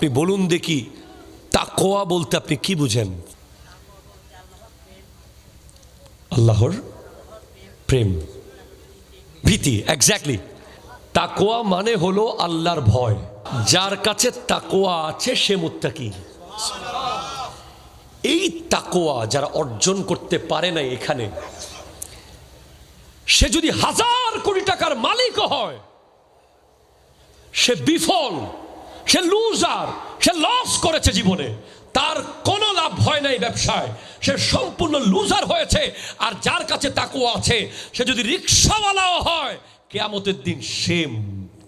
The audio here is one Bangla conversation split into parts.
আপনি বলুন দেখি তাকওয়া বলতে আপনি কি বুঝেন? আল্লাহর প্রেম, ভীতি। এক্স্যাক্টলি, তাকওয়া মানে হলো আল্লাহর ভয়। যার কাছে তাকওয়া আছে সে মুত্তাকি। এই তাকওয়া যারা অর্জন করতে পারে না এখানে, সে যদি 1000 কোটি টাকার মালিক হয়, সে বিফল, সে লুজার, সে লস করেছে জীবনে, তার কোনো লাভ হয় নাই ব্যবসায়, সে সম্পূর্ণ লুজার হয়েছে। আর যার কাছে তাকওয়া আছে, সে যদি রিকশাওয়ালাও হয়, কিয়ামতের দিন সে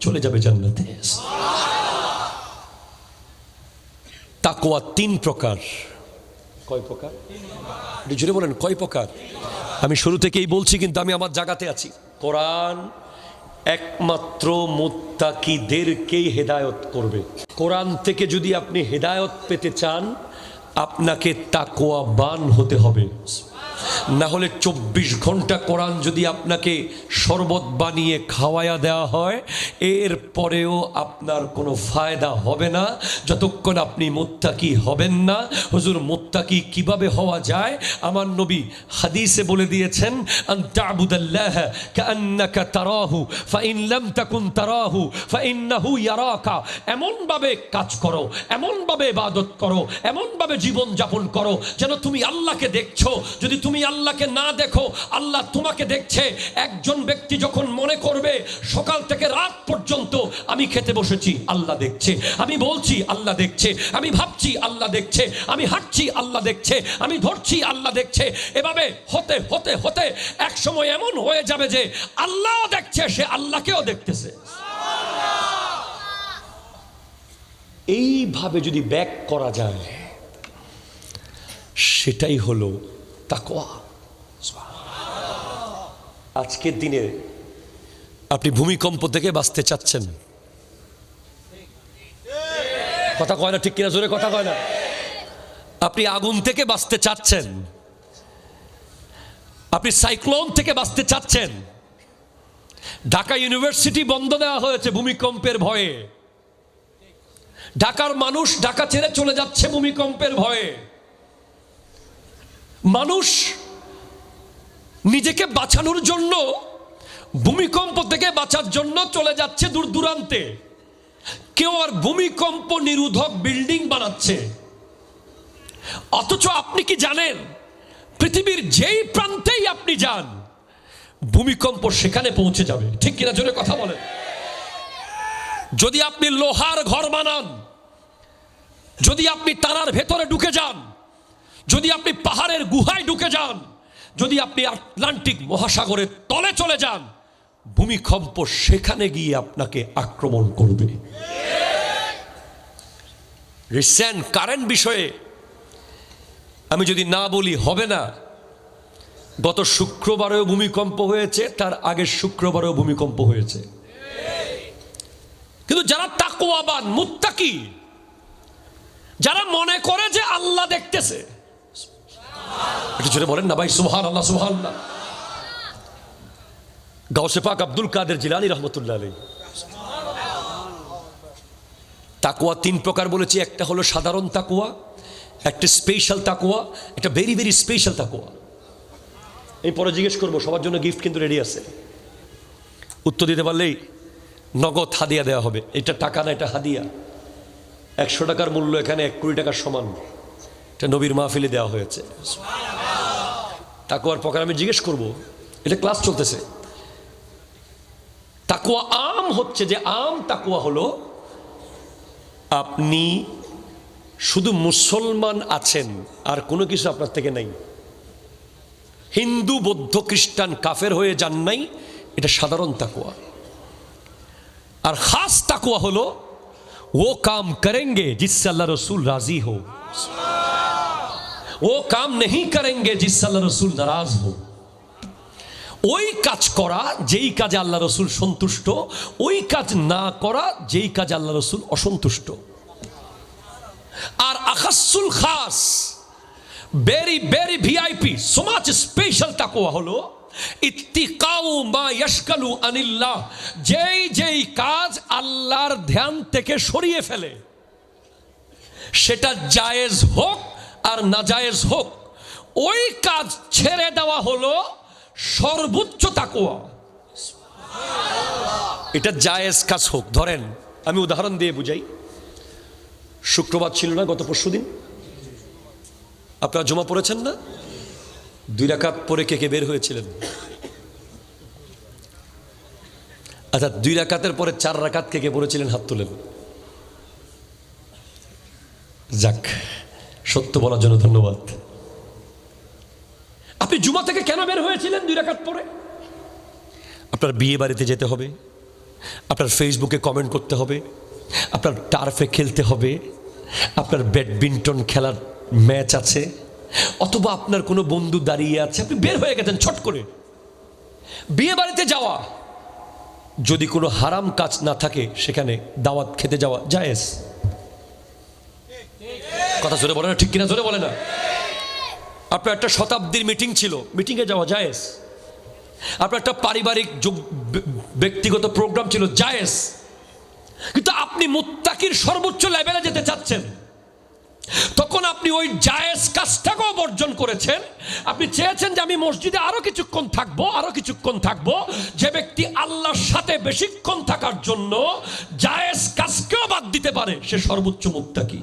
চলে যাবে জান্নাতে। তাকওয়া 3 প্রকার। কয় প্রকার? জুড়ে বলেন কয় প্রকার? আমি শুরু থেকেই বলছি, কিন্তু আমি আমার জায়গাতে আছি। কোরআন একমাত্র মুত্তাকিদেরকেই হেদায়েত করবে। কোরআন থেকে যদি আপনি হেদায়েত পেতে চান, আপনাকে তাকওয়াবান হতে হবে। না হলে 24 ঘন্টা কোরআন যদি আপনাকে শরবত বানিয়ে খাওয়ায়া দেওয়া হয়, এর পরেও আপনার কোনো ফায়দা হবে না, যতক্ষণ আপনি মুত্তাকি হবেন না। হুজুর, মুত্তাকি কিভাবে হওয়া যায়? আমার নবী হাদিসে বলে দিয়েছেন, আন তা'বুদাল্লাহ কাআন্নাকা তারাহু ফাইন লাম তাকুন তারাহু ফাইন্নাহু ইয়ারাকা। এমনভাবে কাজ করো, এমনভাবে ইবাদত করো, এমনভাবে জীবন যাপন করো যেন তুমি আল্লাহকে দেখছো। যদি তুমি আল্লাহকে না দেখো, আল্লাহ তোমাকে দেখছে। একজন ব্যক্তি যখন মনে করবে সকাল থেকে রাত পর্যন্ত আমি খেতে বসেছি, আল্লাহ দেখছে, আমি বলছি আল্লাহ দেখছে, আমি ভাবছি আল্লাহ দেখছে, আমি হাঁটছি আল্লাহ দেখছে, আমি ধরছি আল্লাহ দেখছে, এভাবে হতে হতে হতে এক সময় এমন হয়ে যাবে যে আল্লাহ দেখছে, সে আল্লাহকেও দেখতেছে। এইভাবে যদি ব্যাক করা যায়, সেটাই হলো তাকওয়া। আজকের দিনে আপনি ভূমিকম্প থেকে বাঁচতে চাচ্ছেন, কথা কয় না, ঠিক কিনা? জোরে কথা কয় না। আপনি আগুন থেকে বাঁচতে চাচ্ছেন, আপনি সাইক্লোন থেকে বাঁচতে চাচ্ছেন। ঢাকা ইউনিভার্সিটি বন্ধ দেওয়া হয়েছে ভূমিকম্পের ভয়ে। ঢাকার মানুষ ঢাকা ছেড়ে চলে যাচ্ছে ভূমিকম্পের ভয়ে। মানুষ নিজেকে বাঁচানোর জন্য, ভূমিকম্প থেকে বাঁচার জন্য চলে যাচ্ছে দূর দূরান্তে। কেউ আর ভূমিকম্প নিরোধক বিল্ডিং বানাচ্ছে। অথচ আপনি কি জানেন, পৃথিবীর যেই প্রান্তেই আপনি যান, ভূমিকম্প সেখানে পৌঁছে যাবে। ঠিক কিনা? জোরে কথা বলেন। যদি আপনি লোহার ঘর বানান, যদি আপনি তারার ভেতরে ঢুকে যান, যদি আপনি পাহাড়ের গুহায় ঢুকে যান, যদি আপনি আটলান্টিক মহাসাগরের তলে চলে যান, ভূমিকম্প সেখানে গিয়ে আপনাকে আক্রমণ করবে। রিসেন্ট কারেন্ট বিষয়ে আমি যদি না বলি হবে না। গত শুক্রবারেও ভূমিকম্প হয়েছে, তার আগের শুক্রবারেও ভূমিকম্প হয়েছে। কিন্তু যারা তাকওয়াবান, মুত্তাকি, যারা মনে করে যে আল্লাহ দেখতেছে, একটু জোরে বলেন না ভাই, সুবহানাল্লাহ, সুবহানাল্লাহ। গাউসে পাক আব্দুল কাদের জিলানী রহমতুল্লাহ আলাইহি তাকওয়া 3 প্রকার বলেছি। একটা হলো সাধারণ তাকওয়া, একটা স্পেশাল তাকওয়া, একটা ভেরি ভেরি স্পেশাল তাকওয়া। এই পরে জিজ্ঞেস করবো, সবার জন্য গিফট কিন্তু রেডি আছে। উত্তর দিতে পারলেই নগদ হাদিয়া দেওয়া হবে। এটা টাকা না, এটা হাদিয়া। 100 টাকার মূল্য এখানে 1 কোটি টাকার সমান। এটা নবীর মাহফিলে দেওয়া হয়েছে। তাকওয়ার প্রকার আমি জিজ্ঞেস করব, এটা ক্লাস চলতেছে। তাকওয়া আম হচ্ছে যে আম তাকওয়া হলো আপনি শুধু মুসলমান আছেন, আর কোনো কিছু আপনার থেকে নাই। হিন্দু, বৌদ্ধ, খ্রিস্টান, কাফের হয়ে যান নাই, এটা সাধারণ তাকওয়া। আর খাস তাকওয়া হলো वो काम करेंगे जिससे अल्लाह रसूल राजी हो, वो काम नहीं करेंगे जिससे अल्लाह रसूल नाराज हो। ওই কাজ করা যেই কাজে আল্লাহ রসুল সন্তুষ্ট, ওই কাজ না করা যেই কাজে আল্লাহ রসুল অসন্তুষ্ট। আর আখাসুল খাস, very very VIP, so much special তাকওয়া হলো ইত্তিকাউ মা ইয়াশকালু আনিল্লাহ, যেই যেই কাজ আল্লাহর ধ্যান থেকে সরিয়ে ফেলে। সেটা জায়েজ হোক আর নাজায়েজ হোক, ওই কাজ ছেড়ে দেওয়া হলো সর্বোচ্চ তাকওয়া। এটা জায়েজ কাজ হোক। ধরেন আমি উদাহরণ দিয়ে বুঝাই। শুক্রবার ছিল না গত পরশুদিন? আপনারা জমা পড়েছেন না? 2 রাকাত পরে কে কে বের হয়েছিলেন? আচ্ছা, 2 রাকাতের পরে 4 রাকাত কে কে পড়েছিলেন? হাত তোলেন। যাক, সত্য বলার জন্য ধন্যবাদ। আপনি জুমা থেকে কেন বের হয়েছিলেন 2 রাকাত পরে? আপনার বিয়ে বাড়িতে যেতে হবে, আপনার ফেসবুকে কমেন্ট করতে হবে, আপনার টার্ফে খেলতে হবে, আপনার ব্যাডমিন্টন খেলার ম্যাচ আছে, অথবা আপনার কোনো বন্ধু দাঁড়িয়ে আছে, আপনি বের হয়ে গেছেন ছট করে। বিয়ে বাড়িতে যাওয়া যদি কোনো হারাম কাজ না থাকে, সেখানে দাওয়াত খেতে যাওয়া জায়েজ। কথা জোরে বলে না, ঠিক কিনা জোরে বলে না? আপনার একটা শতাব্দীর মিটিং ছিল, মিটিংয়ে যাওয়া জায়েজ। আপনার একটা পারিবারিক ব্যক্তিগত প্রোগ্রাম ছিল, জায়েজ। কিন্তু আপনি মুত্তাকির সর্বোচ্চ লেভেলে যেতে চাচ্ছেন, তখন আপনি ওই জায়েজ কাজটাকেও বর্জন করেছেন। আপনি চেয়েছেন যে আমি মসজিদে আরো কিছুক্ষণ থাকবো। যে ব্যক্তি আল্লাহর সাথে বেশিক্ষণ থাকার জন্য জায়েজ কাজকেও বাদ দিতে পারে, সে সর্বোচ্চ মুত্তাকি।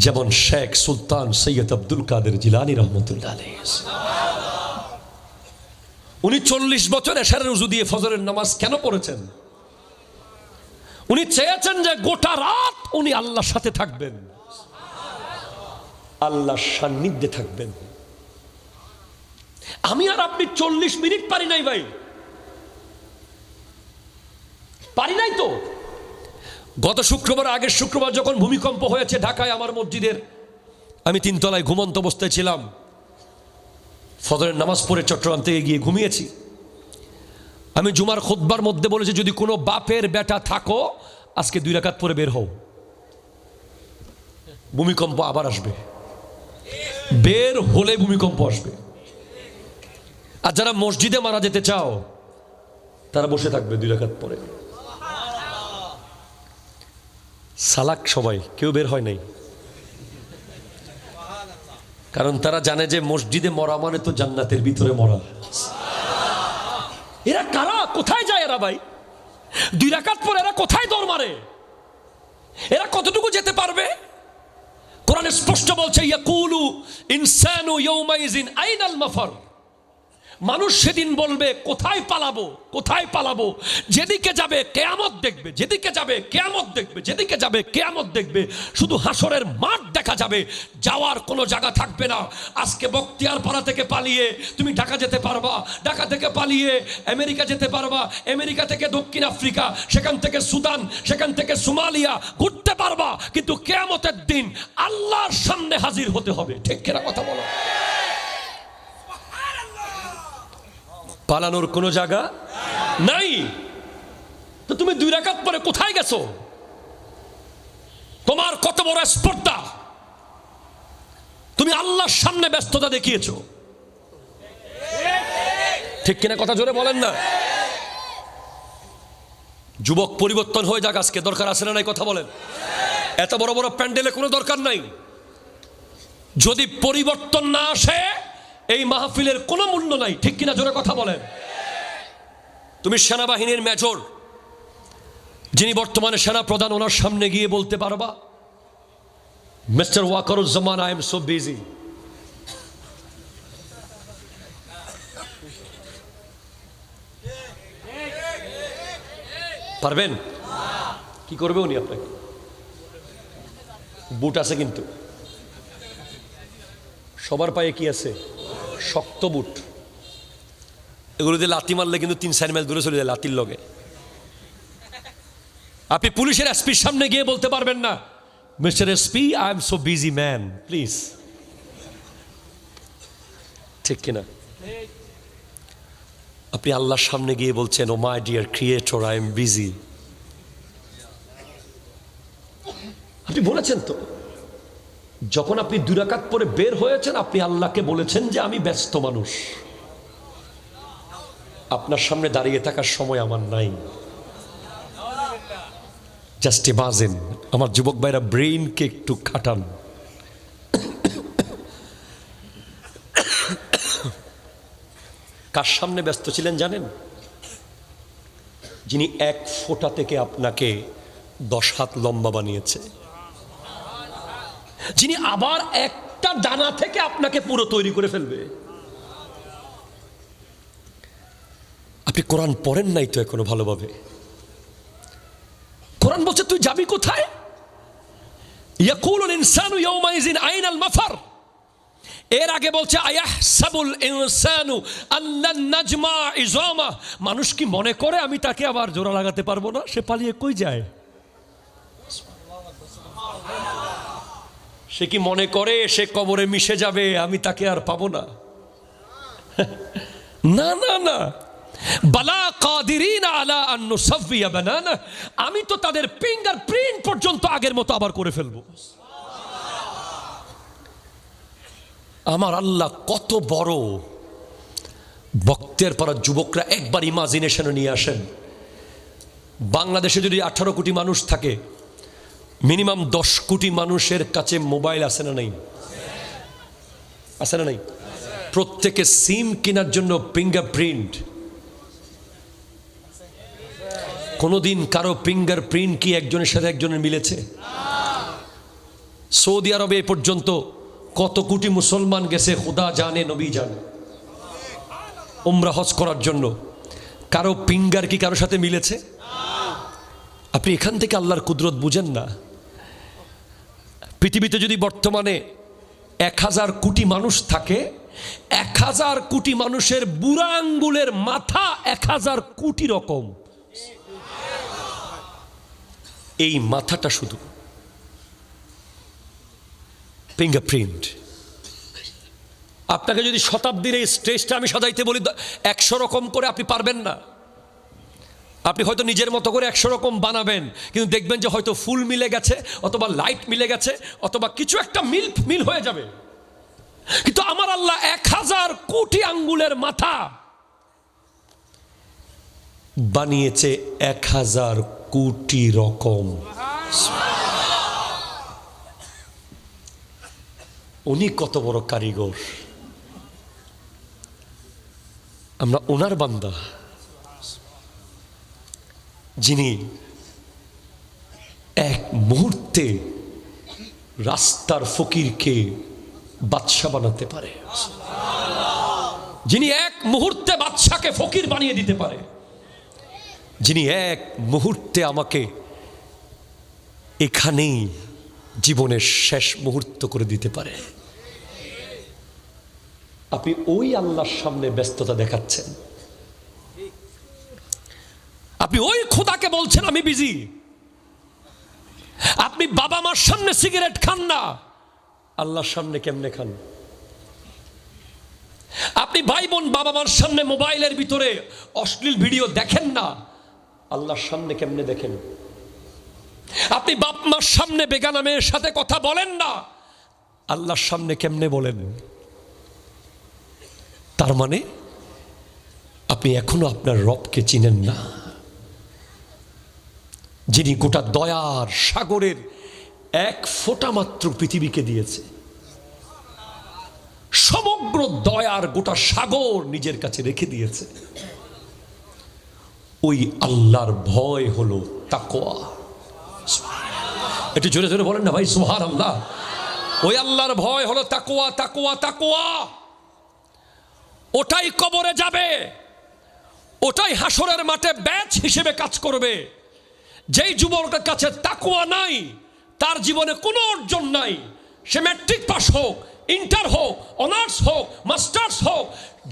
যেমন শেখ সুলতান সৈয়দ আব্দুল কাদের জিলানী রহমতুল্লাহ আলাইহি, উনি 40 বছর এশারের উজু দিয়ে ফজরের নামাজ কেন পড়েছেন? উনি চেয়েছেন যে গোটা রাত উনি আল্লাহর সাথে থাকবেন, আল্লাহর সান্নিধ্যে থাকবেন। আমি আর আপনি 40 মিনিট পারি নাই ভাই, পারি নাই তো। গত শুক্রবার, আগের শুক্রবার যখন ভূমিকম্প হয়েছে ঢাকায়, আমার মসজিদের, আমি 3 তলায় ঘুমন্ত অবস্থায় ছিলাম। ফজরের নামাজ পড়ে চট্টগ্রাম থেকে গিয়ে ঘুমিয়েছি। আমি জুমার খুতবার মধ্যে বলেছি, যদি কোনো বাপের বেটা থাকো, আজকে 2 রাকাত পরে বের হও, ভূমিকম্প আবার আসবে। বের হলে ভূমিকম্প আসবে। আর যারা মসজিদে মারা যেতে চাও, তারা বসে থাকবে 2 রাকাত পরে। সালাক সবাই, কেউ বের হয় নাই, কারণ তারা জানে যে মসজিদে মরা মানে তো জান্নাতের ভিতরে মরা। এরা কারা? কোথায় যায় এরা ভাই? 2 রাকাত পরে এরা কোথায় দৌড় মারে? এরা কতটুকু যেতে পারবে? কোরআনে স্পষ্ট বলছে, ইয়াকুলু ইনসানু ইয়াউমাইযিন আইনাল মাফার। মানুষ সেদিন বলবে, কোথায় পালাবো, কোথায় পালাবো? যেদিকে যাবে কিয়ামত দেখবে, যেদিকে যাবে কিয়ামত দেখবে, যেদিকে যাবে কিয়ামত দেখবে। শুধু হাসরের মাঠ দেখা যাবে, যাওয়ার কোনো জায়গা থাকবে না। আজকে বখতিয়ারপাড়া থেকে পালিয়ে তুমি ঢাকা যেতে পারবা, ঢাকা থেকে পালিয়ে আমেরিকা যেতে পারবা, আমেরিকা থেকে দক্ষিণ আফ্রিকা, সেখান থেকে সুদান, সেখান থেকে সোমালিয়া ঘুরতে পারবা, কিন্তু কিয়ামতের দিন আল্লাহর সামনে হাজির হতে হবে। ঠিক কিনা কথা বলো? পালানোর কোনো জায়গা নাই। তো তুমি 2 রাকাত পরে কোথায় গেছো? তোমার কত বড় স্পর্ধা! তুমি আল্লাহর সামনে ব্যস্ততা দেখিয়েছো। ঠিক কিনা কথা জোরে বলেন না? যুবক পরিবর্তন হয়ে যাক আজকে, দরকার আছে না নাই? কথা বলেন। এত বড় বড় প্যান্ডেলে কোনো দরকার নাই। যদি পরিবর্তন না আসে, এই মাহফিলের কোনো মূল্য নাই। ঠিক কিনা জোরে কথা বলেন। তুমি সেনাবাহিনীর মেজর, যিনি বর্তমানে সেনা প্রধান, ওনার সামনে গিয়ে বলতে পারবা, mister Wakeruzzaman, I am so busy. পারবেন? কি করবে উনি আপনাকে? বুট আছে, কিন্তু সবার পায়ে কি আছে? শক্ত বুট। এগুলো দিয়ে লাথি মারলে কিন্তু 3-4 মাইল দূরে চলে যায় লাথির লগে। আপনি পুলিশের এসপির সামনে গিয়ে বলতে পারবেন না, mister SP, I am so busy man, please. ঠিক কিনা? আপনি আল্লাহর সামনে গিয়ে বলছেন, oh my dear creator, I am busy. আপনি বলেছেন তো, যখন আপনি 2 রাকাত পরে বের হয়েছেন, আপনি আল্লাহকে বলেছেন যে আমি ব্যস্ত মানুষ, আপনার সামনে দাঁড়িয়ে থাকার সময় আমার নাই। জাস্ট ইমাজিন, আমার যুবক ভাইরা ব্রেইনকে একটু খাটান। কার সামনে ব্যস্ত ছিলেন জানেন? যিনি এক ফোঁটা থেকে আপনাকে 10 হাত লম্বা বানিয়েছে, যিনি আবার একটা দানা থেকে আপনাকে পুরো তৈরি করে ফেলবে। আপনি কোরআন পড়েন নাই তো এখনো ভালোভাবে। কোরআন বলছে তুই যাবি কোথায়? ইয়াকুলুল ইনসানু ইয়াউমাইযিন আইনাল মাফার। এর আগে বলছে আয়াহসাবুল ইনসানু আল্লান নাজমা ইজামা। মানুষ কি মনে করে আমি তাকে আবার জোড়া লাগাতে পারবো না? সে পালিয়ে কই যায়? সে কি মনে করে সে কবরে মিশে যাবে, আমি তাকে আর পাবো না? না না না, বালা কাদিরিনা আলা আন নুসাফিয়া বানানা। আমি তো তাদের ফিঙ্গার প্রিন্ট পর্যন্ত আগের মতো আবার করে ফেলবো। আমার আল্লাহ কত বড়! বক্তের পাড়ার যুবকরা একবার ইমাজিনেশনে নিয়ে আসেন, বাংলাদেশে যদি 18 কোটি মানুষ থাকে, মিনিমাম 10 কোটি মানুষের কাছে মোবাইল আছে না নাই? আছে না নাই? প্রত্যেকে সিম কেনার জন্য ফিঙ্গার প্রিন্ট। কোনোদিন কারো ফিঙ্গার প্রিন্ট কি একজনের সাথে একজনের মিলেছে? সৌদি আরবে এ পর্যন্ত কত কোটি মুসলমান গেছে খোদা জানে, নবী জানে, উমরা হজ করার জন্য। কারো ফিঙ্গার কি কারোর সাথে মিলেছে? আপনি এখান থেকে আল্লাহর কুদরত বুঝেন না। পৃথিবীতে যদি বর্তমানে 1000 কোটি মানুষ থাকে, 1000 কোটি মানুষের বুড়া আঙ্গুলের মাথা 1000 কোটি রকম। এই মাথাটা শুধু ফিঙ্গারপ্রিন্ট। আপনাকে যদি শতাব্দীর এই স্টেজটা আমি সাজাইতে বলি 100 রকম করে, আপনি পারবেন না। আপনি হয়তো নিজের মতো করে 100 রকম বানাবেন, কিন্তু দেখবেন যে হয়তো ফুল মিলে গেছে, অথবা লাইট মিলে গেছে, অথবা কিছু একটা মিল হয়ে যাবে। কিন্তু আমার আল্লাহ 1000 কোটি আঙ্গুলের মাথা বানিয়েছে 1000 কোটি রকম। উনি কত বড় কারিগর! আমরা ওনার বান্দা, যিনি এক মুহূর্তে রাস্তার ফকিরকে বাদশা বানাতে পারে, যিনি এক মুহূর্তে বাদশাকে ফকির বানিয়ে দিতে পারে, যিনি এক মুহূর্তে আমাকে এখানেই জীবনের শেষ মুহূর্ত করে দিতে পারে। আপনি ওই আল্লাহর সামনে ব্যস্ততা দেখাচ্ছেন, আপনি ওই খোদাকে বলছেন আমি বিজি। আপনি বাবা মার সামনে সিগারেট খান না, আল্লাহর সামনে কেমনে খান? আপনি ভাই বোন বাবা মার সামনে মোবাইলের ভিতরে অশ্লীল ভিডিও দেখেন না, আল্লাহর সামনে কেমনে দেখেন? আপনি বাপ মার সামনে বেগানা মেয়ের সাথে কথা বলেন না, আল্লাহর সামনে কেমনে বলেন? তার মানে আপনি এখনো আপনার রবকে চিনেন না, যিনি গোটা দয়ার সাগরের এক ফোঁটা মাত্র পৃথিবীকে দিয়েছে। সমগ্র দয়ার গোটা সাগর নিজের কাছে রেখে দিয়েছে। ওই আল্লাহর ভয় হলো তাকওয়া। একটু জোরে জোরে বলেন না ভাই, সুবহানাল্লাহ। ওই আল্লাহর ভয় হলো তাকওয়া, তাকওয়া, তাকওয়া। ওটাই কবরে যাবে, ওটাই হাসরের মাঠে ব্যাচ হিসেবে কাজ করবে। যেই যুবকের কাছে তাকওয়া নাই, তার জীবনে কোনো অর্জন নাই। সে ম্যাট্রিক পাস হোক, ইন্টার হোক, অনার্স হোক, মাস্টার্স হোক,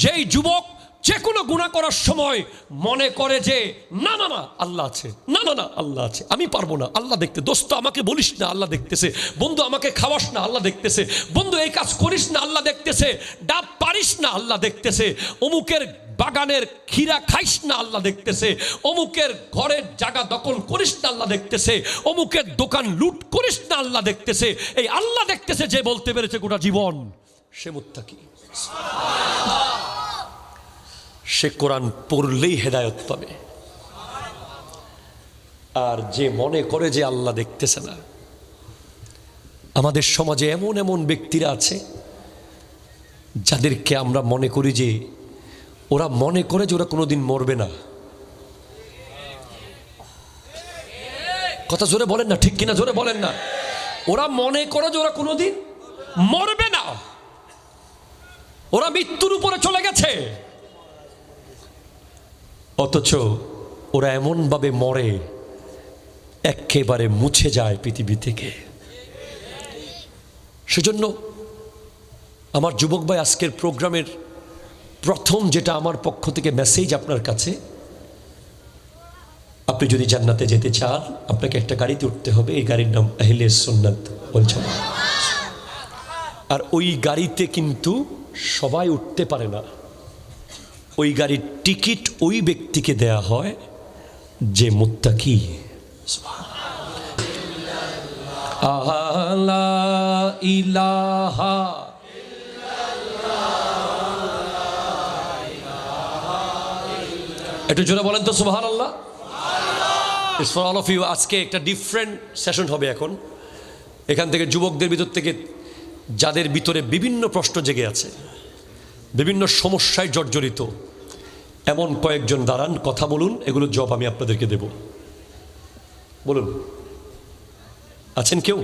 যেই যুবক যে কোনো গুনাহ করার সময় মনে করে যে না না না আল্লাহ আছে, না না না আল্লাহ আছে, আমি পারবো না, আল্লাহ দেখতে। দোস্ত আমাকে বলিস না, আল্লাহ দেখতেছে। বন্ধু আমাকে খাওয়াস না, আল্লাহ দেখতেছে। বন্ধু এই কাজ করিস না, আল্লাহ দেখতেছে। ডাব পারিস না, আল্লাহ দেখতেছে। অমুকের বাগানের ক্ষীরা খাইস না, আল্লাহ দেখতেছে। অমুকের ঘরের জায়গা দখল করিস না, আল্লাহ দেখতেছে। অমুকের দোকান লুট করিস না, আল্লাহ দেখতেছে। এই আল্লাহ দেখতেছে যে বলতে পেরেছে গোটা জীবন, সে মুত্তাকি। সে কোরআন পড়লেই হেদায়েত পাবে। আর যে মনে করে যে আল্লাহ দেখতেছে না। আমাদের সমাজে এমন এমন ব্যক্তিরা আছে যাদেরকে আমরা মনে করি যে ওরা মনে করে যে ওরা কোনোদিন মরবে না। কথা জোরে বলেন না, ঠিক কিনা জোরে বলেন না। ওরা মনে করে যে ওরা কোনোদিন মরবে না, ওরা মৃত্যুর উপরে চলে গেছে, অথচ ওরা এমনভাবে মরে একেবারে মুছে যায় পৃথিবী থেকে। সেজন্য আমার যুবক ভাই, আজকের প্রোগ্রামের প্রথম যেটা আমার পক্ষ থেকে মেসেজ আপনার কাছে, আপনি যদি জান্নাতে যেতে চান আপনাকে একটা গাড়িতে উঠতে হবে। এই গাড়ির নাম আহলে সুন্নাত ওয়াল জামাত। আর ওই গাড়িতে কিন্তু সবাই উঠতে পারে না। ওই গাড়ির টিকিট ওই ব্যক্তিকে দেয়া হয় যে মুত্তাকি। লা ইলাহা একটু জোরে বলেন তো সুবহানাল্লাহ। It's for all of you. আজকে একটা ডিফারেন্ট সেশন হবে। এখন এখান থেকে যুবকদের ভিতর থেকে যাদের ভিতরে বিভিন্ন প্রশ্ন জেগে আছে, বিভিন্ন সমস্যায় জর্জরিত, এমন কয়েকজন দাঁড়ান, কথা বলুন, এগুলো জব আমি আপনাদেরকে দেব। বলুন, আছেন কেউ?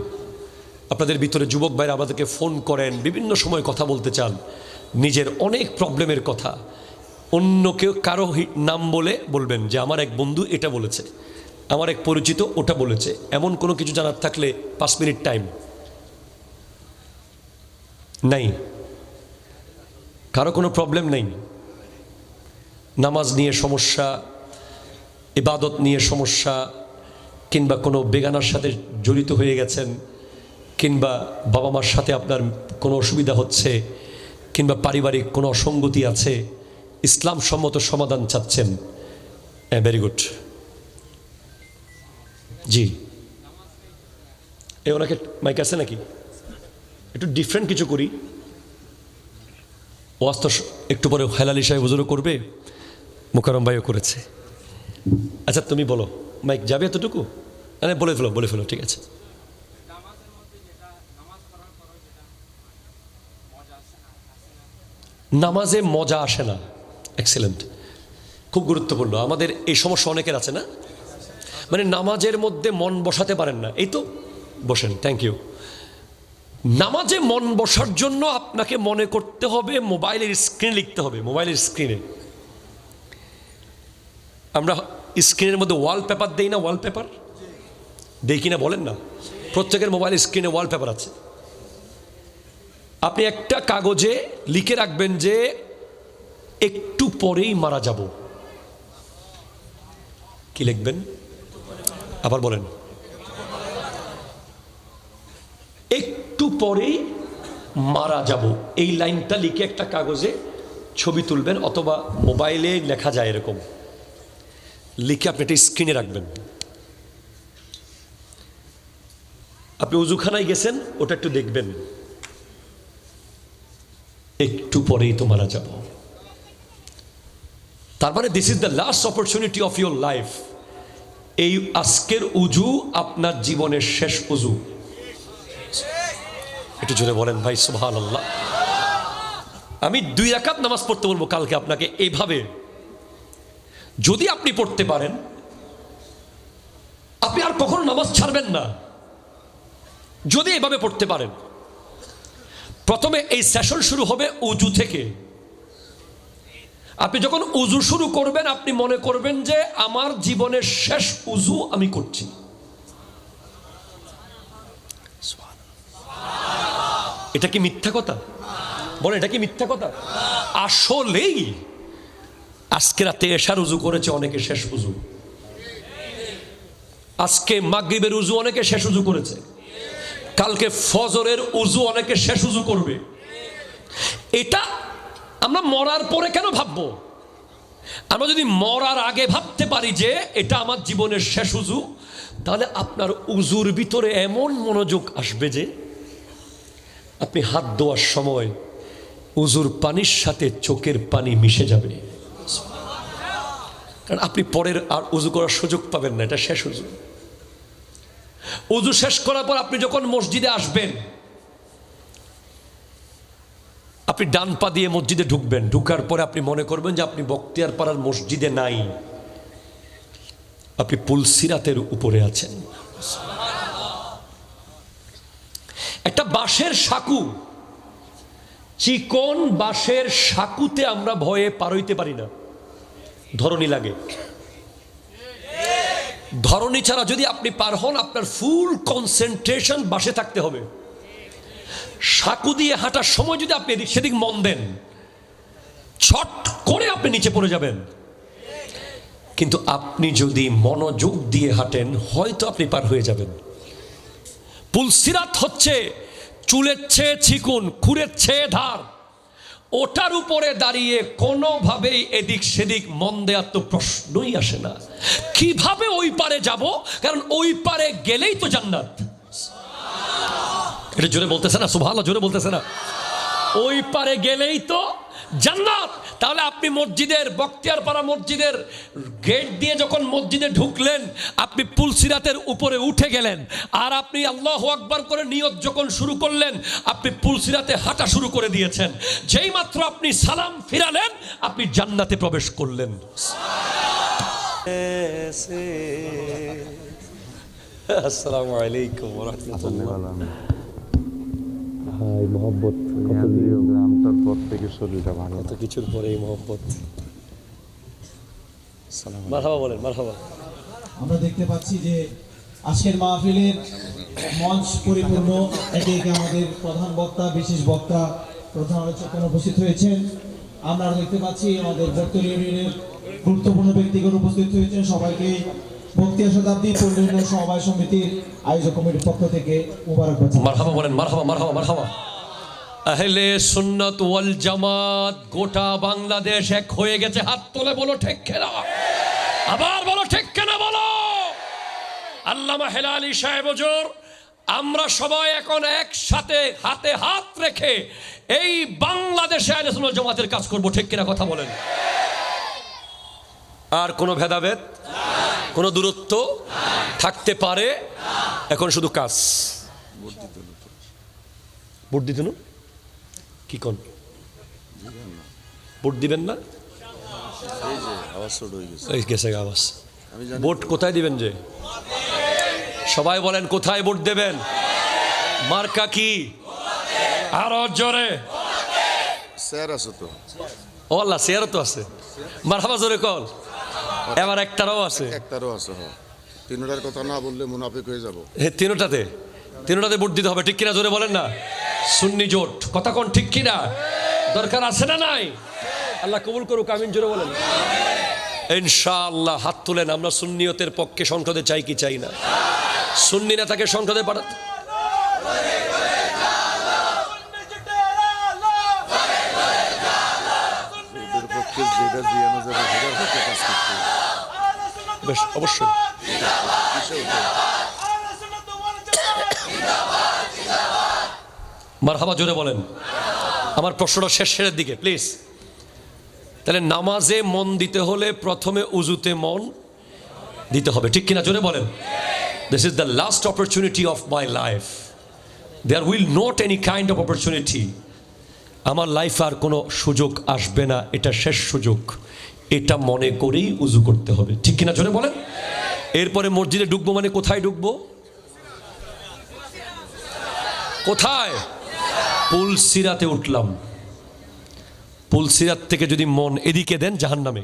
আপনাদের ভিতরে যুবক ভাইরা আমাদেরকে ফোন করেন, বিভিন্ন সময় কথা বলতে চান, নিজের অনেক প্রবলেমের কথা। অন্য কেউ কারো নাম বলে বলবেন যে আমার এক বন্ধু এটা বলেছে, আমার এক পরিচিত ওটা বলেছে। এমন কোনো কিছু জানার থাকলে 5 মিনিট টাইম। নাই কারো কোনো প্রবলেম নেই? নামাজ নিয়ে সমস্যা, ইবাদত নিয়ে সমস্যা, কিংবা কোনো বেগানার সাথে জড়িত হয়ে গেছেন, কিংবা বাবা মার সাথে আপনার কোনো অসুবিধা হচ্ছে, কিংবা পারিবারিক কোনো অসঙ্গতি আছে, ইসলাম সম্মত সমাধান চাচ্ছেন। Very good. জি, এ ওনাকে মাইক আছে নাকি? একটু ডিফারেন্ট কিছু করি। ওয়াজ তো একটু পরে হেলালি সাহেব হুজুরও করবে, মোকাররম ভাইও করেছে। আচ্ছা তুমি বলো, মাইক যাবে এতটুকু? মানে বলে ফেলো, ঠিক আছে। নামাজে মজা আসে না। এক্সেলেন্ট, খুব গুরুত্বপূর্ণ। আমাদের এই সমস্যা অনেকের আছে না, মানে নামাজের মধ্যে মন বসাতে পারেন না। এই তো বসেন, থ্যাংক ইউ। নামাজে মন বসার জন্য আপনাকে মনে করতে হবে মোবাইলের স্ক্রিনে লিখতে হবে। মোবাইলের স্ক্রিনে আমরা স্ক্রিনের মধ্যে ওয়ালপেপার দেই না? ওয়ালপেপার দেই কিনা বলেন না? প্রত্যেকের মোবাইলের স্ক্রিনে ওয়ালপেপার আছে। আপনি একটা কাগজে লিখে রাখবেন যে একটু পরেই মারা যাব। কি লিখবেন? আবার বলেন, একটু পরেই মারা যাব। এই লাইনটা লিখে একটা কাগজে ছবি তুলবেন, অথবা মোবাইলে লেখা যায় এরকম, লিখে আপনি একটা স্ক্রিনে রাখবেন। আপনি উজুখানায় গেছেন, ওটা একটু দেখবেন, একটু পরেই তো মারা যাব। তার মানে this is the last opportunity of your life. এই আজকের উজু আপনার জীবনের শেষ উজু। একটু জোরে বলেন ভাই সুবহানাল্লাহ। আমি 2 রাকাত নামাজ পড়তে বলবো কালকে আপনাকে এইভাবে। যদি আপনি পড়তে পারেন, আপনি আর কখনো নামাজ ছাড়বেন না। যদি এভাবে পড়তে পারেন, প্রথমে এই সেশন শুরু হবে উজু থেকে। আপনি যখন উজু শুরু করবেন, আপনি মনে করবেন যে আমার জীবনের শেষ উজু আমি করছি। এটা কি মিথ্যা কথা? বলে এটা কি মিথ্যা কথা? আসলেই আজকে রাতে এশার উজু করেছে অনেকে শেষ উজু। আজকে মাগরিবের উজু অনেকে শেষ উজু করেছে। কালকে ফজরের উজু অনেকে শেষ উজু করবে। এটা আমরা মরার পরে কেন ভাববো? আমরা যদি মরার আগে ভাবতে পারি যে এটা আমার জীবনের শেষ উজু, তাহলে আপনার উজুর ভিতরে এমন মনোযোগ আসবে যে আপনি হাত ধোয়ার সময় উজুর পানির সাথে চোখের পানি মিশে যাবে। কারণ আপনি পরের আর উজু করার সুযোগ পাবেন না, এটা শেষ উজু। উজু শেষ করার পর আপনি যখন মসজিদে আসবেন, আপনি ডান পা দিয়ে মসজিদে ঢুকবেন। ঢুকার পরে আপনি মনে করবেন যে আপনি বখতিয়ারপাড়ার মসজিদে নাই, আপনি পুলসিরাতের উপরে আছেন। একটা বাঁশের সাঁকু, চিকন বাঁশের সাঁকুতে আমরা ভয়ে পার হইতে পারি না, ধরনী লাগে। ধরনী ছাড়া যদি আপনি পার হন, আপনার ফুল কনসেন্ট্রেশন বাঁশে থাকতে হবে। সাঁকু দিয়ে হাঁটার সময় যদি আপনি এদিক সেদিক মন দেন, ছট করে আপনি নিচে পড়ে যাবেন। কিন্তু আপনি যদি মনোযোগ দিয়ে হাঁটেন, হয়তো আপনি পার হয়ে যাবেন। পুলসিরাত হচ্ছে চুলের চেয়ে চিকুন, খুরের চেয়ে ধার, ওটার উপরে দাঁড়িয়ে কোনোভাবেই এদিক সেদিক মন দেওয়ার তো প্রশ্নই আসে না। কিভাবে ওই পারে যাব? কারণ ওই পারে গেলেই তো জান্নাত। এটা জোরে বলতেছে না? সুবহানাল্লাহ, জোরে বলতেছে না? ওই পারে গেলেই তো জান্নাত। তাহলে আপনি মসজিদের, বখতিয়ারপাড়া মসজিদের গেট দিয়ে যখন মসজিদে ঢুকলেন, আপনি পুলসিরাতের উপরে উঠে গেলেন। আর আপনি আল্লাহু আকবার করে নিয়ত যখন শুরু করলেন, আপনি পুলসিরাতে হাঁটা শুরু করে দিয়েছেন। যেই মাত্র আপনি সালাম ফিরালেন, আপনি জান্নাতে প্রবেশ করলেন। আসসালামু আলাইকুম ওয়া রাহমাতুল্লাহ। হাই মোহাম্মত, গ্রামটার পর থেকে শরীরটা ভালো, কত কিছুর পরে এই মোহাম্মত। মারহাবা বলেন, মারহাবা। আমরা দেখতে পাচ্ছি যে আজকের মাহফিলের মঞ্চ পরিপূর্ণ। একে একে আমাদের প্রধান বক্তা, বিশেষ বক্তা, প্রধান আলোচকগণ উপস্থিত হয়েছেন। আমরা দেখতে পাচ্ছি আমাদের বর্তলী ইউনিয়নের গুরুত্বপূর্ণ ব্যক্তিগণ উপস্থিত হয়েছেন। সবাইকে বক্তিয়া শতাব্দী পল্লী উন্নয়ন সমবায় সমিতির আয়োজক কমিটির পক্ষ থেকে মুবারকবাদ। মারহাবা বলেন, মারহাবা, মারহাবা, মারহাবা। আহলে সুন্নাত ওয়াল জামাত গোটা বাংলাদেশ এক হয়ে গেছে। হাত তোলে বলো ঠিক কিনা, আবার বলো ঠিক কিনা বলো। আল্লামা হেলালি সাহেব হুজুর, আমরা সবাই এখন একসাথে হাতে হাত রেখে এই বাংলাদেশে আহলে সুন্নাত জামাতের কাজ করব, ঠিক কিনা কথা বলেন? আর কোনো ভেদাভেদ, কোনো দূরত্ব থাকতে পারে? এখন শুধু কাজ। ভোট দিতে না কি কোন ভোট দিবেন না? এই গেছে আওয়াজ। ভোট কোথায় দিবেন? যে সবাই বলেন কোথায় ভোট দেবেন? মার্কা কি? আরো জোরে। স্যার আছে তো? ও আল্লাহ, চেয়ারও তো আছে। মারহাবা জোরে কল। এবার একটারও আছে, একটারও আছে। হ্যাঁ, তিনটার কথা না বললে মুনাফিক হয়ে যাব। তিনটাতে ভোট দিতে হবে, ঠিক কিনা জোরে বলেন না? সুন্নি জোট, কথা কোন ঠিক কিনা? দরকার আছে না নাই? আল্লাহ কবুল করুক, আমিন জোরে বলেন ইনশাআল্লাহ। হাত তুলেন। আমরা সুন্নিয়তের পক্ষে সংসদে চাই কি চাই না? সুন্নি নেতাকে সংসদে পাঠাতে বেশ, অবশ্যই। মারহাবা জোরে বলেন। আমার প্রশ্নটা শেষের দিকে প্লিজ। তাহলে নামাজে মন দিতে হলে প্রথমে উজুতে মন দিতে হবে, ঠিক কিনা জোরে বলেন? This is the last opportunity of my life. There will not any kind of opportunity. আমার লাইফে আর কোনো সুযোগ আসবে না, এটা শেষ সুযোগ। এটা মনে করেই উজু করতে হবে, ঠিক কিনা জোরে বলেন? এরপরে মসজিদে ঢুকবো মানে কোথায় ঢুকবো? কোথায়? পুলসিরাতে উঠলাম। পুলসিরাত থেকে যদি মন এদিকে দেন, জাহান্নামে।